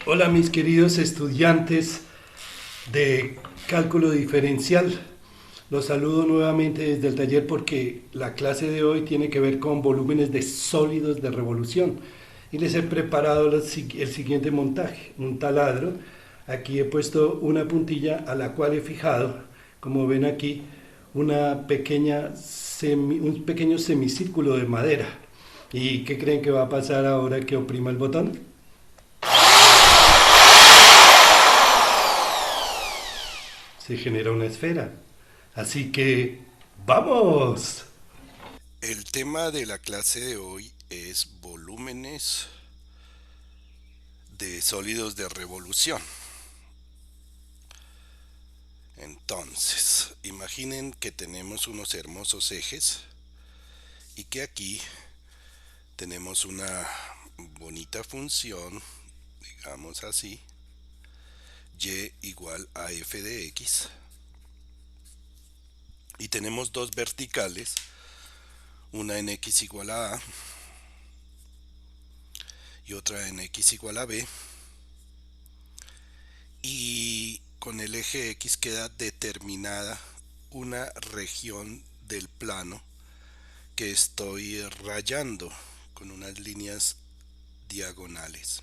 Hola mis queridos estudiantes de cálculo diferencial. Los saludo nuevamente desde el taller porque la clase de hoy tiene que ver con volúmenes de sólidos de revolución. Y les he preparado el siguiente montaje, un taladro. Aquí he puesto una puntilla a la cual he fijado, como ven aquí, un pequeño semicírculo de madera. ¿Y qué creen que va a pasar ahora que oprima el botón? Se genera una esfera. Así que, ¡vamos! El tema de la clase de hoy es volúmenes de sólidos de revolución. Entonces, imaginen que tenemos unos hermosos ejes y que aquí tenemos una bonita función, digamos así, y igual a f de x. Y tenemos dos verticales, una en x igual a y otra en x igual a b. Y con el eje X queda determinada una región del plano que estoy rayando con unas líneas diagonales.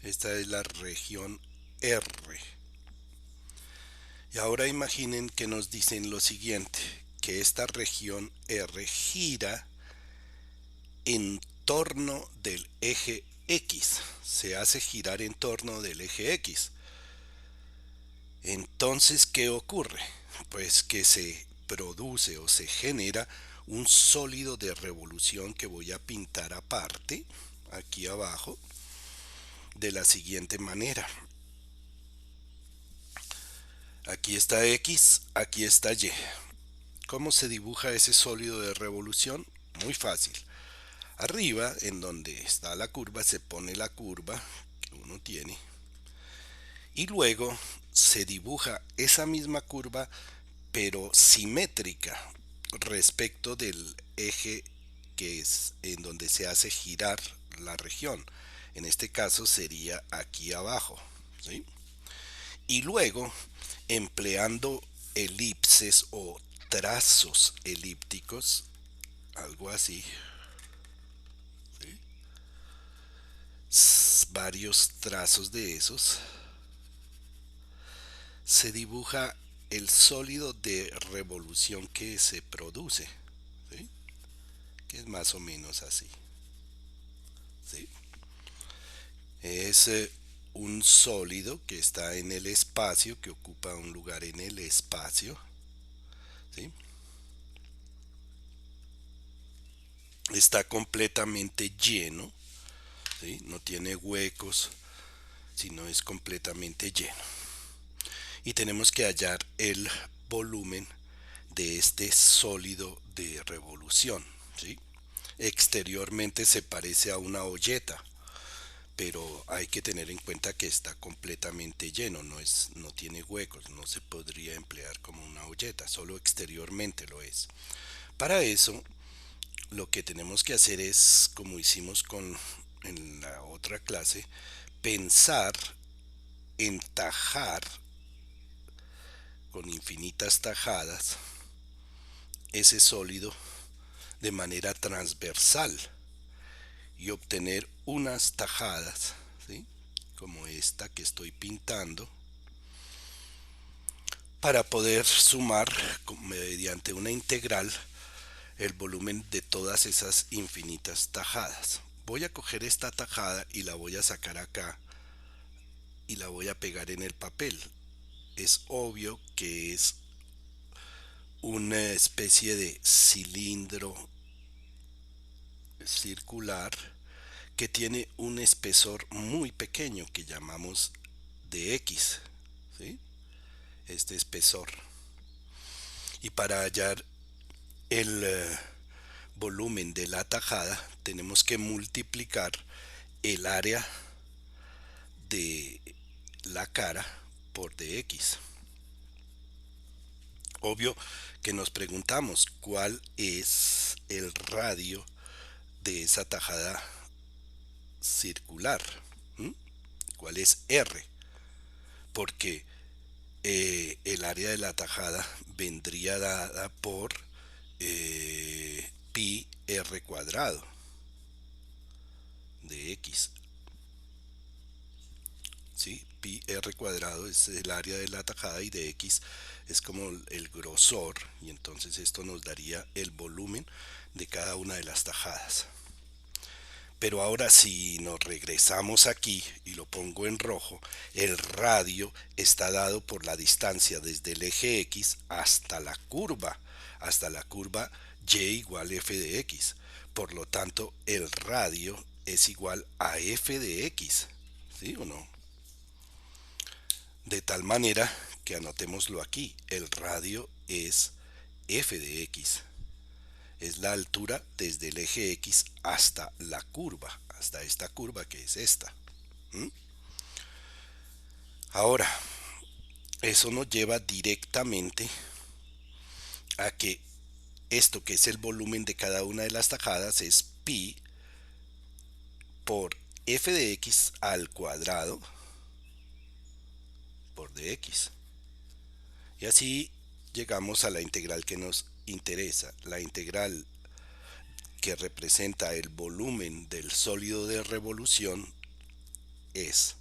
Esta es la región R. Y ahora imaginen que nos dicen lo siguiente, que esta región R gira en torno del eje X, se hace girar en torno del eje X. Entonces, ¿qué ocurre? Pues que se produce o se genera un sólido de revolución que voy a pintar aparte, aquí abajo, de la siguiente manera. Aquí está X, aquí está Y. ¿Cómo se dibuja ese sólido de revolución? Muy fácil. Arriba, en donde está la curva, se pone la curva que uno tiene. Y luego se dibuja esa misma curva pero simétrica respecto del eje que es en donde se hace girar la región. En este caso sería aquí abajo, ¿sí? Y luego, empleando elipses o trazos elípticos, algo así, varios trazos de esos, se dibuja el sólido de revolución que se produce, ¿sí? Que es más o menos así, ¿sí? Es un sólido que está en el espacio, que ocupa un lugar en el espacio, ¿sí? Está completamente lleno, ¿sí? No tiene huecos, sino es completamente lleno. Y tenemos que hallar el volumen de este sólido de revolución, ¿sí? Exteriormente se parece a una olleta, pero hay que tener en cuenta que está completamente lleno, no tiene huecos, no se podría emplear como una olleta, solo exteriormente lo es. Para eso, lo que tenemos que hacer es, como hicimos en la otra clase, pensar en tajar con infinitas tajadas ese sólido de manera transversal y obtener unas tajadas, ¿sí? Como esta que estoy pintando, para poder sumar mediante una integral el volumen de todas esas infinitas tajadas. Voy a coger esta tajada y la voy a sacar acá y la voy a pegar en el papel. Es obvio que es una especie de cilindro circular que tiene un espesor muy pequeño que llamamos de X, ¿sí? Este espesor. Y para hallar el volumen de la tajada tenemos que multiplicar el área de la cara por dx. Obvio que nos preguntamos cuál es el radio de esa tajada circular, ¿Mm? ¿Cuál es R? Porque el área de la tajada vendría dada por pi r cuadrado de x. ¿Sí? Pi r cuadrado es el área de la tajada y de x es como el grosor, y entonces esto nos daría el volumen de cada una de las tajadas. Pero ahora si nos regresamos aquí y lo pongo en rojo, el radio está dado por la distancia desde el eje X hasta la curva y igual f de x. Por lo tanto, el radio es igual a f de x. ¿Sí o no? De tal manera que anotémoslo aquí, el radio es f de x. Es la altura desde el eje X hasta la curva, hasta esta curva que es esta. ¿Mm? Ahora, eso nos lleva directamente a que esto que es el volumen de cada una de las tajadas es pi por f de x al cuadrado por dx. Y así llegamos a la integral que nos interesa, la integral que representa el volumen del sólido de revolución es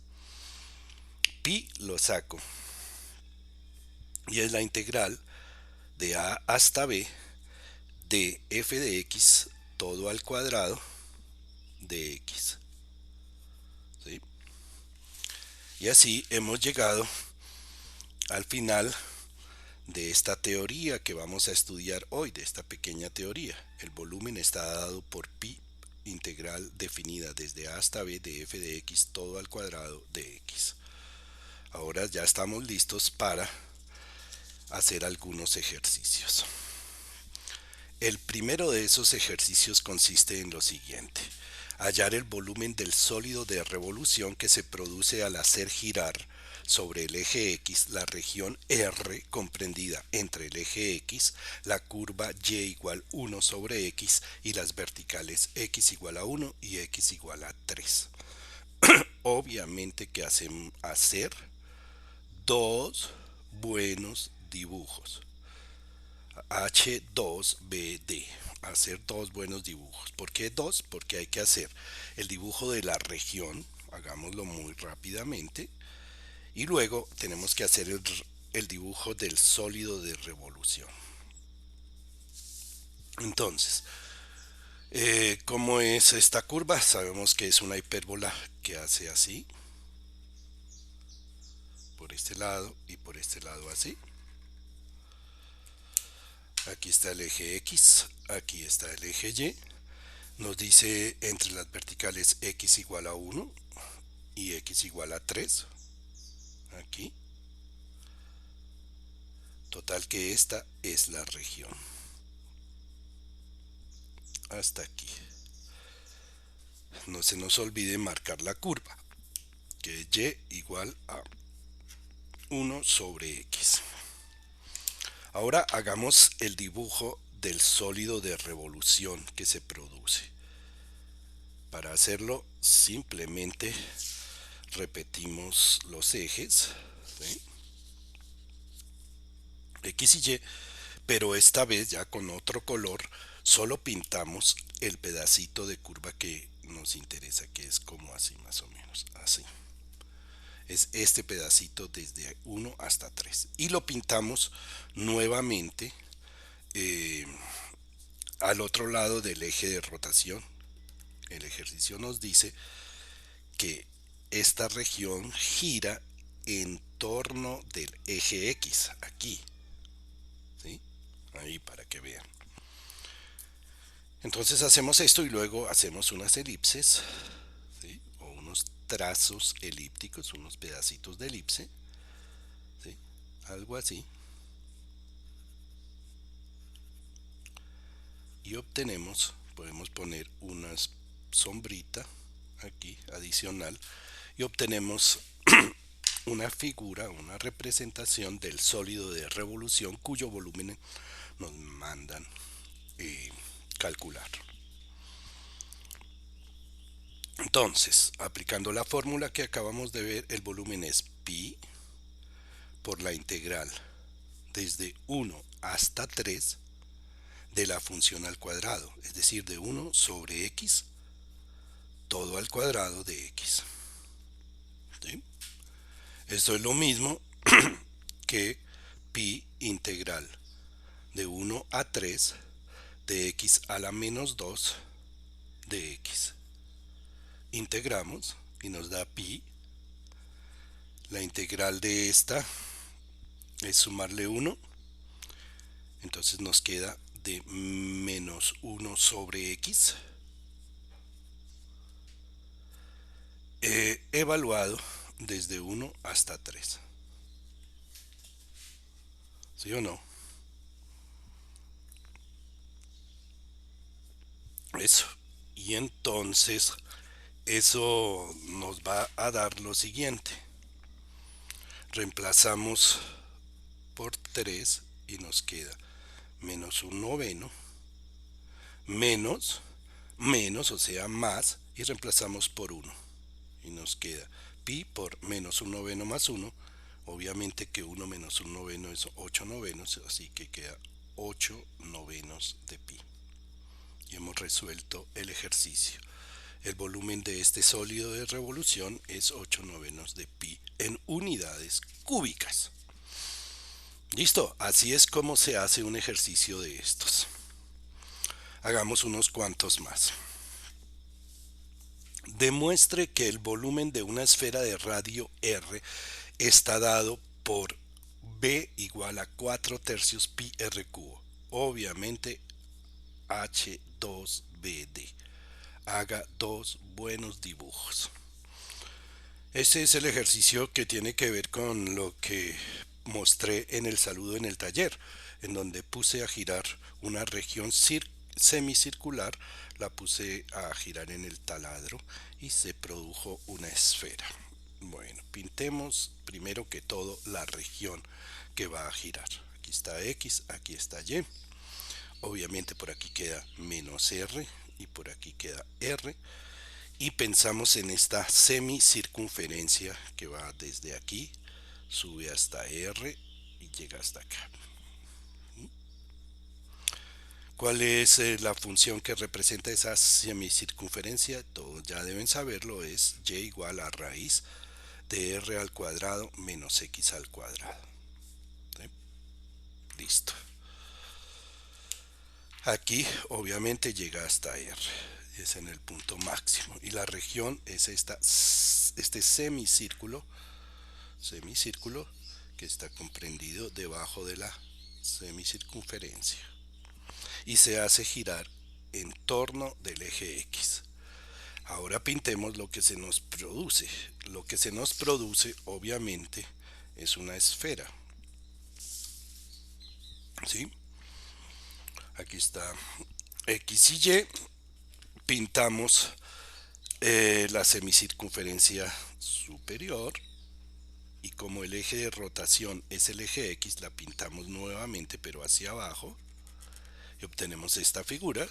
pi, lo saco, y es la integral de a hasta b de f de x todo al cuadrado de x. ¿Sí? Y así hemos llegado al final de esta teoría que vamos a estudiar hoy, de esta pequeña teoría. El volumen está dado por pi, integral definida desde a hasta b de f de x todo al cuadrado de x. Ahora ya estamos listos para hacer algunos ejercicios. El primero de esos ejercicios consiste en lo siguiente: hallar el volumen del sólido de revolución que se produce al hacer girar sobre el eje X la región R comprendida entre el eje X, la curva Y igual 1 sobre X y las verticales X igual a 1 y X igual a 3. Obviamente que hacen hacer dos buenos dibujos. H2BD, hacer dos buenos dibujos. ¿Por qué dos? Porque hay que hacer el dibujo de la región, hagámoslo muy rápidamente, y luego tenemos que hacer el dibujo del sólido de revolución. Entonces, ¿cómo es esta curva? Sabemos que es una hipérbola que hace así, por este lado y por este lado así. Aquí está el eje X, aquí está el eje Y. Nos dice entre las verticales X igual a 1 y X igual a 3. Aquí. Total que esta es la región. Hasta aquí. No se nos olvide marcar la curva, que es Y igual a 1 sobre X. Ahora hagamos el dibujo del sólido de revolución que se produce. Para hacerlo simplemente repetimos los ejes, ¿sí? X y Y, pero esta vez ya con otro color, solo pintamos el pedacito de curva que nos interesa, que es como así más o menos, así. Es este pedacito desde 1 hasta 3 y lo pintamos nuevamente al otro lado del eje de rotación. El ejercicio nos dice que esta región gira en torno del eje X, aquí, ¿sí? Ahí para que vean. Entonces hacemos esto y luego hacemos unas elipses, ¿sí? O unos trazos elípticos, unos pedacitos de elipse, ¿sí? Algo así. Y obtenemos, podemos poner una sombrita aquí adicional y obtenemos una figura, una representación del sólido de revolución cuyo volumen nos mandan calcular. Entonces, aplicando la fórmula que acabamos de ver, el volumen es pi por la integral desde 1 hasta 3 de la función al cuadrado, es decir, de 1/x todo al cuadrado de x. ¿Sí? Esto es lo mismo que pi integral de 1 a 3 de x a la menos 2 de x. Integramos y nos da pi. La integral de esta es sumarle 1, entonces nos queda de menos 1 sobre x evaluado desde 1 hasta 3. ¿Sí o no? Eso. Y entonces eso nos va a dar lo siguiente. Reemplazamos por 3 y nos queda menos un noveno menos o sea más, y reemplazamos por 1 y nos queda pi por menos un noveno más 1. Obviamente que 1 menos un noveno es 8 novenos, así que queda 8 novenos de pi. Y hemos resuelto el ejercicio. El volumen de este sólido de revolución es 8 novenos de pi en unidades cúbicas. Listo, así es como se hace un ejercicio de estos. Hagamos unos cuantos más. Demuestre que el volumen de una esfera de radio R está dado por B igual a 4 tercios pi R cubo. Obviamente H2BD. Haga dos buenos dibujos. Este es el ejercicio que tiene que ver con lo que mostré en el saludo en el taller, en donde puse a girar una región semicircular, la puse a girar en el taladro y se produjo una esfera. Bueno, pintemos primero que todo la región que va a girar. Aquí está X, aquí está Y. Obviamente por aquí queda menos R y por aquí queda R. Y pensamos en esta semicircunferencia que va desde aquí, sube hasta R y llega hasta acá. ¿Cuál es la función que representa esa semicircunferencia? Todos ya deben saberlo, es y igual a raíz de r al cuadrado menos x al cuadrado. ¿Sí? Listo. Aquí obviamente llega hasta r, es en el punto máximo, y la región es este semicírculo que está comprendido debajo de la semicircunferencia y se hace girar en torno del eje X. Ahora pintemos lo que se nos produce. Lo que se nos produce obviamente es una esfera. ¿Sí? Aquí está X y Y. Pintamos la semicircunferencia superior y como el eje de rotación es el eje X, la pintamos nuevamente pero hacia abajo y obtenemos esta figura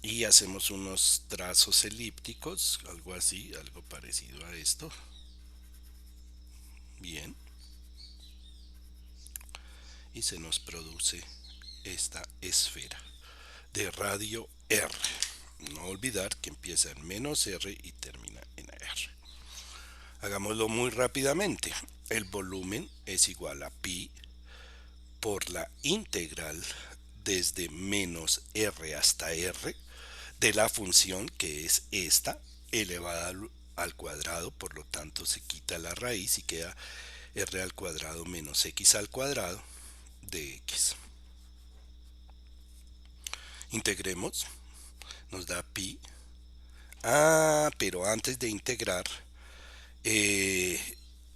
y hacemos unos trazos elípticos, algo así, algo parecido a esto. Bien, y se nos produce esta esfera de radio R. No olvidar que empieza en menos R y termina en R. Hagámoslo muy rápidamente. El volumen es igual a pi por la integral desde menos R hasta R de la función que es esta elevada al cuadrado, por lo tanto se quita la raíz y queda r al cuadrado menos x al cuadrado de x. Integremos, nos da pi. Pero antes de integrar,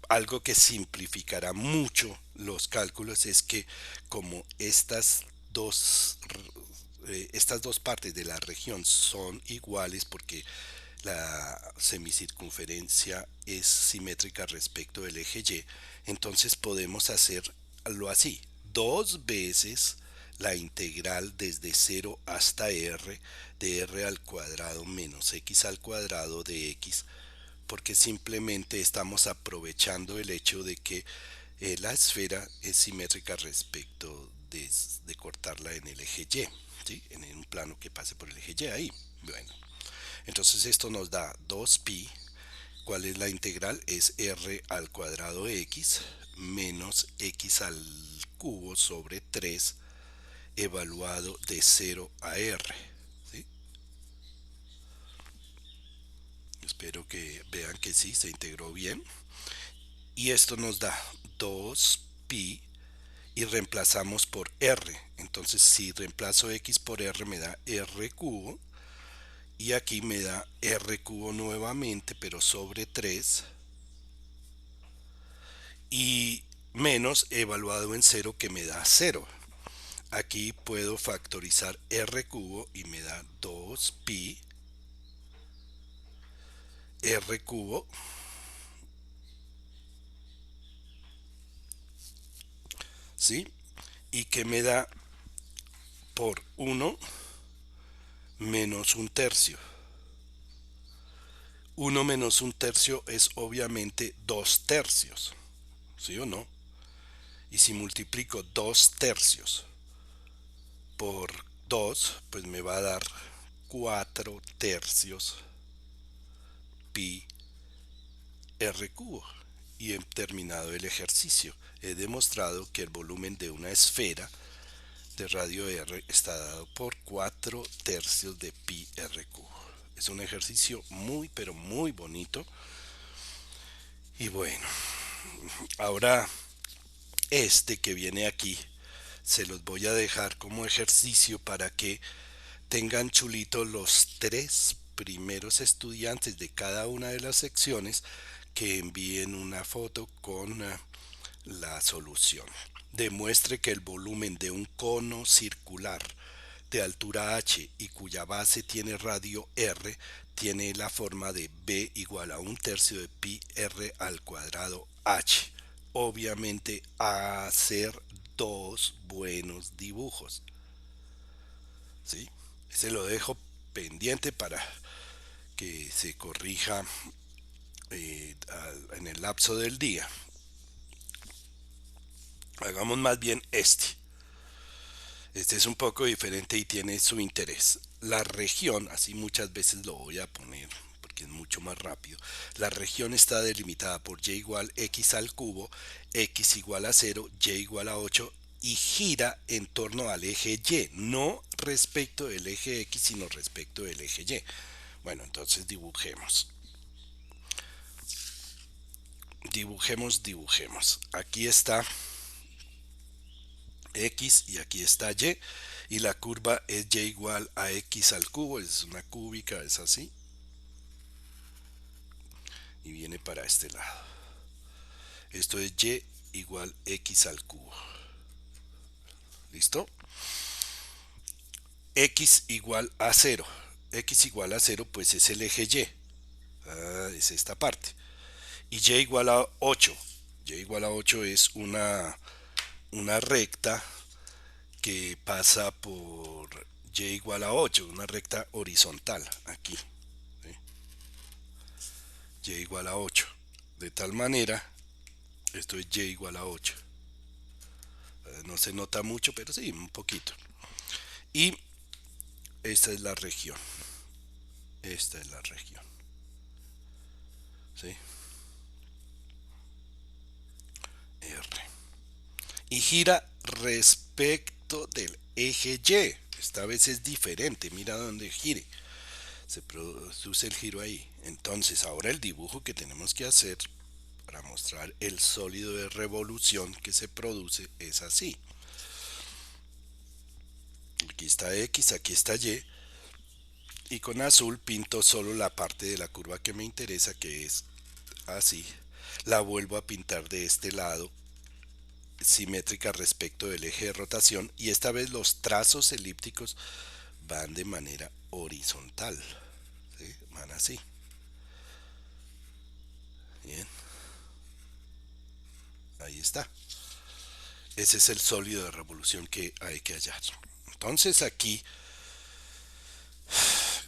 algo que simplificará mucho los cálculos es que como estas dos partes de la región son iguales porque la semicircunferencia es simétrica respecto del eje Y, entonces podemos hacerlo así: dos veces la integral desde 0 hasta r de r al cuadrado menos x al cuadrado de x, porque simplemente estamos aprovechando el hecho de que la esfera es simétrica respecto de cortarla en el eje Y, ¿sí? En un plano que pase por el eje Y ahí. Bueno, entonces esto nos da 2pi. ¿Cuál es la integral? Es r al cuadrado de x menos x al cubo sobre 3 evaluado de 0 a r. ¿Sí? Espero que vean que sí, se integró bien. Y esto nos da 2pi y reemplazamos por r. Entonces si reemplazo x por r me da r cubo. Y aquí me da r cubo nuevamente, pero sobre 3. Y menos evaluado en 0 que me da 0. Aquí puedo factorizar r cubo y me da 2pi r cubo, ¿sí? Y que me da por 1 menos un tercio. 1 menos un tercio es obviamente 2 tercios, ¿sí o no? Y si multiplico 2 tercios por 2, pues me va a dar 4 tercios pi r cubo. Y he terminado el ejercicio. He demostrado que el volumen de una esfera de radio r está dado por 4 tercios de pi r cubo. Es un ejercicio muy pero muy bonito. Y bueno, ahora este que viene aquí se los voy a dejar como ejercicio para que tengan chulito los 3 primeros estudiantes de cada una de las secciones que envíen una foto con la solución. Demuestre que el volumen de un cono circular de altura h y cuya base tiene radio r tiene la forma de b igual a un tercio de pi r al cuadrado h. Obviamente hacer 2 buenos dibujos, ¿sí? Se lo dejo pendiente para que se corrija en el lapso del día. Hagamos más bien este. Este es un poco diferente y tiene su interés. La región, así muchas veces lo voy a poner porque es mucho más rápido. La región está delimitada por y igual x al cubo, x igual a 0, y igual a 8 y gira en torno al eje y, no respecto del eje x, sino respecto del eje y. Bueno, entonces dibujemos. Dibujemos. Aquí está x y aquí está y la curva es y igual a x al cubo, es una cúbica, es así, y viene para este lado. Esto es y igual x al cubo. ¿Listo? X igual a 0. X igual a 0 pues es el eje y. Es esta parte. Y y igual a 8. Y igual a 8 es una recta que pasa por y igual a 8, una recta horizontal aquí, ¿sí? Y igual a 8. De tal manera, esto es y igual a 8. No se nota mucho, pero sí, un poquito. Y esta es la región. Esta es la región, ¿sí? R. Y gira respecto del eje Y. Esta vez es diferente, mira dónde gire. Se produce el giro ahí. Entonces ahora el dibujo que tenemos que hacer para mostrar el sólido de revolución que se produce es así. Aquí está x, aquí está y. Y con azul pinto solo la parte de la curva que me interesa, que es así. La vuelvo a pintar de este lado, simétrica respecto del eje de rotación, y esta vez los trazos elípticos van de manera horizontal, ¿sí? Van así. Bien, ahí está. Ese es el sólido de revolución que hay que hallar. Entonces aquí,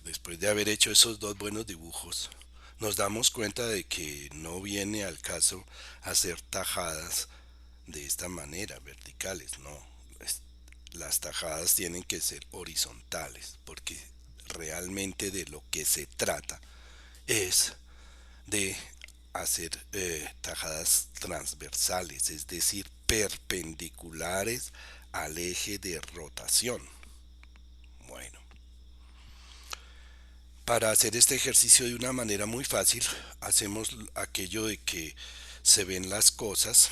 después de haber hecho esos dos buenos dibujos, nos damos cuenta de que no viene al caso hacer tajadas de esta manera, verticales, no. Las tajadas tienen que ser horizontales, porque realmente de lo que se trata es de hacer tajadas transversales, es decir, perpendiculares al eje de rotación. Bueno, para hacer este ejercicio de una manera muy fácil, hacemos aquello de que se ven las cosas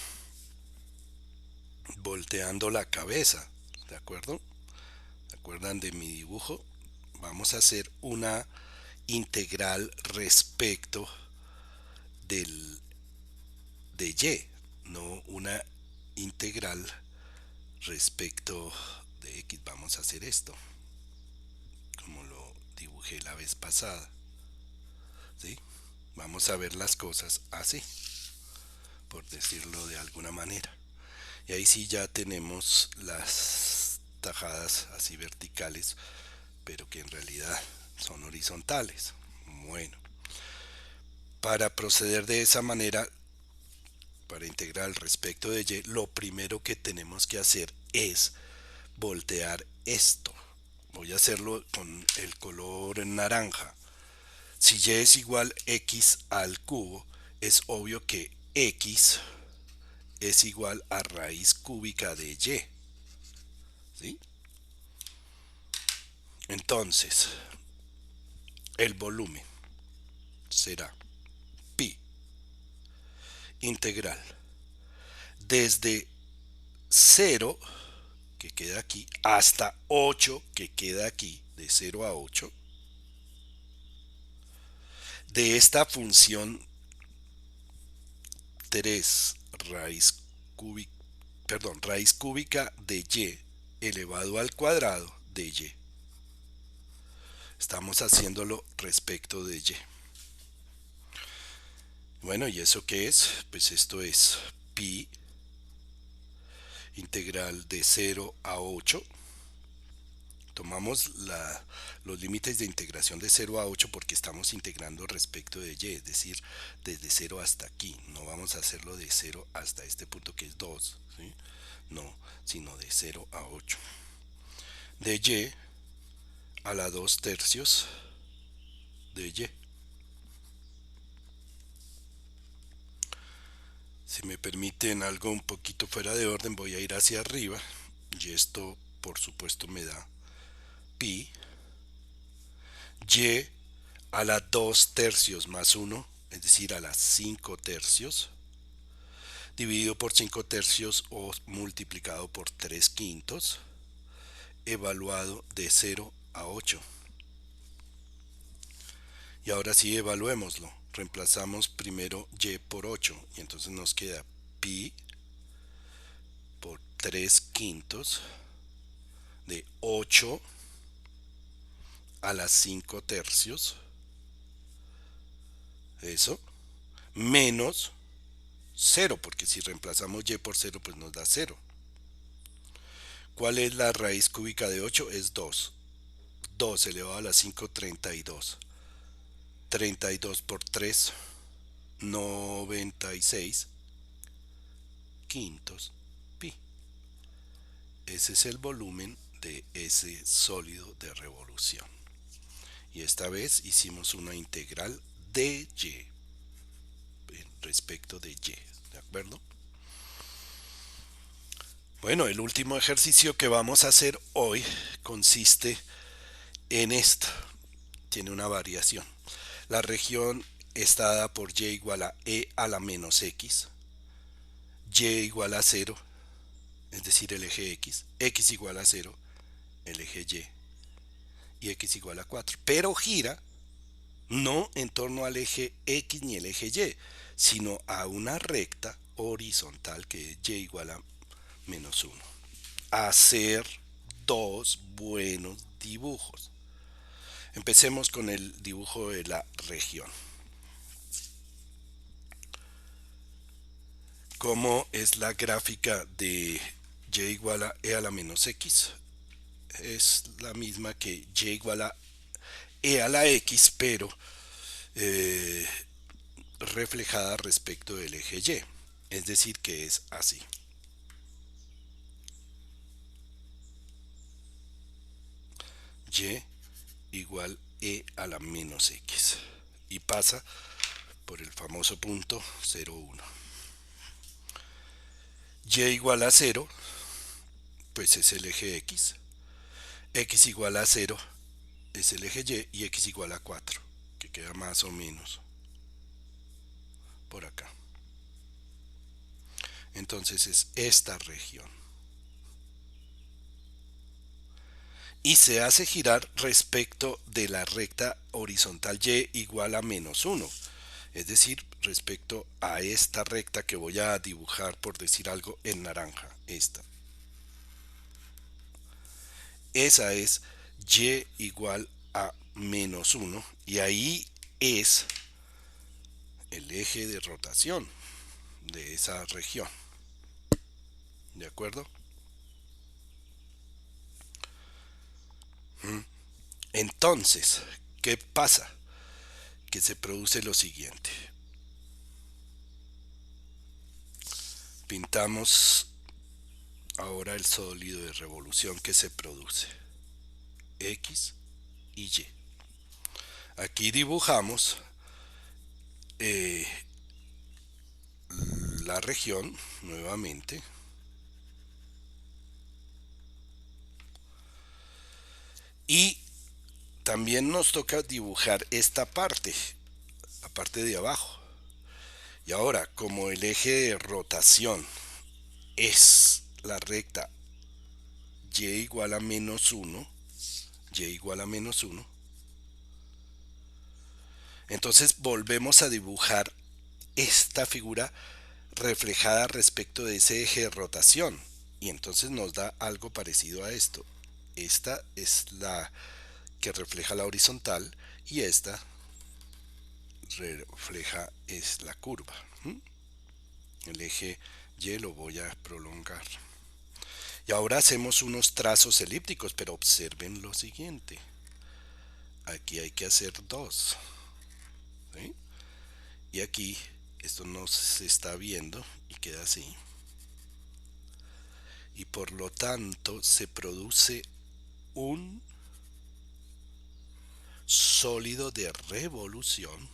volteando la cabeza, ¿de acuerdo? ¿Se acuerdan de mi dibujo? Vamos a hacer una integral respecto del de y, no una integral respecto de x. Vamos a hacer esto como lo dibujé la vez pasada, ¿sí? Vamos a ver las cosas así, por decirlo de alguna manera. Y ahí sí ya tenemos las tajadas así verticales, pero que en realidad son horizontales. Bueno, para proceder de esa manera, para integrar el respecto de y, lo primero que tenemos que hacer es voltear esto. Voy a hacerlo con el color naranja. Si y es igual x al cubo, es obvio que x es igual a raíz cúbica de y, ¿sí? Entonces, el volumen será pi integral desde 0, que queda aquí, hasta 8, que queda aquí, de 0 a 8, de esta función 3 raíz cúbica de y elevado al cuadrado de y. Estamos haciéndolo respecto de y. Bueno, ¿y eso qué es? Pues esto es pi integral de 0 a 8. Tomamos los límites de integración de 0 a 8 porque estamos integrando respecto de y, es decir, desde 0 hasta aquí. No vamos a hacerlo de 0 hasta este punto que es 2, ¿sí? No, sino de 0 a 8. De y a la 2 tercios de y. Si me permiten algo un poquito fuera de orden, voy a ir hacia arriba. Y esto, por supuesto, me da pi y a la 2 tercios más 1, es decir, a las 5 tercios, dividido por 5 tercios o multiplicado por 3 quintos, evaluado de 0 a 8. Y ahora sí evaluémoslo. Reemplazamos primero y por 8 y entonces nos queda pi por 3 quintos de 8 a las 5 tercios, eso, menos 0, porque si reemplazamos y por 0 pues nos da 0. ¿Cuál es la raíz cúbica de 8? Es 2. 2 elevado a la 5, 32. 32 por 3, 96 quintos pi. Ese es el volumen de ese sólido de revolución. Y esta vez hicimos una integral de y respecto de y, ¿de acuerdo? Bueno, el último ejercicio que vamos a hacer hoy consiste en esto. Tiene una variación. La región está dada por y igual a e a la menos x, y igual a 0, es decir, el eje x igual a 0, el eje y x igual a 4. Pero gira no en torno al eje x ni el eje y, sino a una recta horizontal que es y igual a menos 1. Hacer dos buenos dibujos. Empecemos con el dibujo de la región. ¿Cómo es la gráfica de y igual a e a la menos x es la misma que y igual a e a la x, pero eh, reflejada respecto del eje y. Es decir, que es así. Y igual e a la menos x. Y pasa por el famoso punto 0, 1. Y igual a 0, pues es el eje x. X igual a 0 es el eje y x igual a 4, que queda más o menos por acá. Entonces es esta región. Y se hace girar respecto de la recta horizontal y igual a menos 1. Es decir, respecto a esta recta que voy a dibujar, por decir algo, en naranja. Esta. Esa es y igual a menos 1. Y ahí es el eje de rotación de esa región. ¿De acuerdo? Entonces, ¿qué pasa? Que se produce lo siguiente. Pintamos ahora el sólido de revolución que se produce. X y Y. Aquí dibujamos eh, la región nuevamente. Y también nos toca dibujar esta parte, la parte de abajo. Y ahora, como el eje de rotación es la recta y igual a menos 1, y igual a menos 1, entonces volvemos a dibujar esta figura reflejada respecto de ese eje de rotación. Y entonces nos da algo parecido a esto. Esta es la que refleja la horizontal y esta refleja es la curva. El eje y lo voy a prolongar. Y ahora hacemos unos trazos elípticos, pero observen lo siguiente. Aquí hay que hacer dos. ¿Sí? Y aquí esto no se está viendo y queda así. Y por lo tanto se produce un sólido de revolución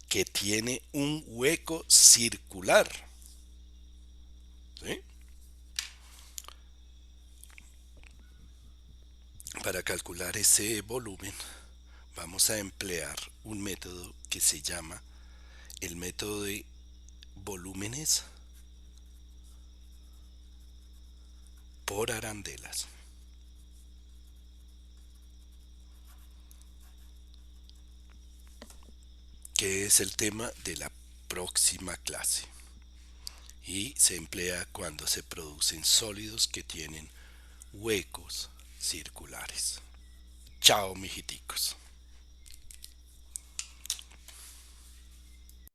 que tiene un hueco circular. ¿Sí? Para calcular ese volumen vamos a emplear un método que se llama el método de volúmenes por arandelas. Que es el tema de la próxima clase. Y se emplea cuando se producen sólidos que tienen huecos circulares. Chao, mijiticos.